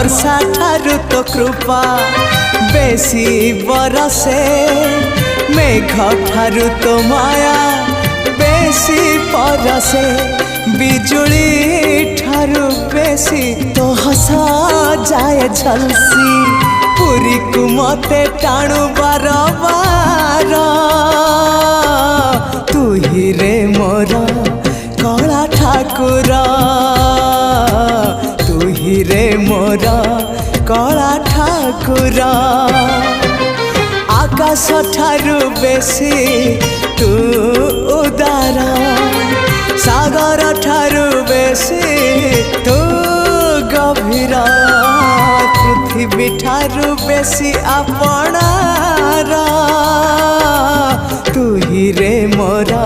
वर्षा ठारू तो कृपा बेसी बरसे मेघ ठारू तो माया बेसी परसे बिजुली ठारू बेसी तो हसा जाए झलसी पुरी को मते टाणु बार बार तू ही रे मोर कला ठाकुर तू ही रे मोर कला ठाकुर आकाश ठारू बेसी तू उदार सागर ठारू बेसी तू गभीर पृथ्वी ठारू बेसी अपनार तू ही रे मोरा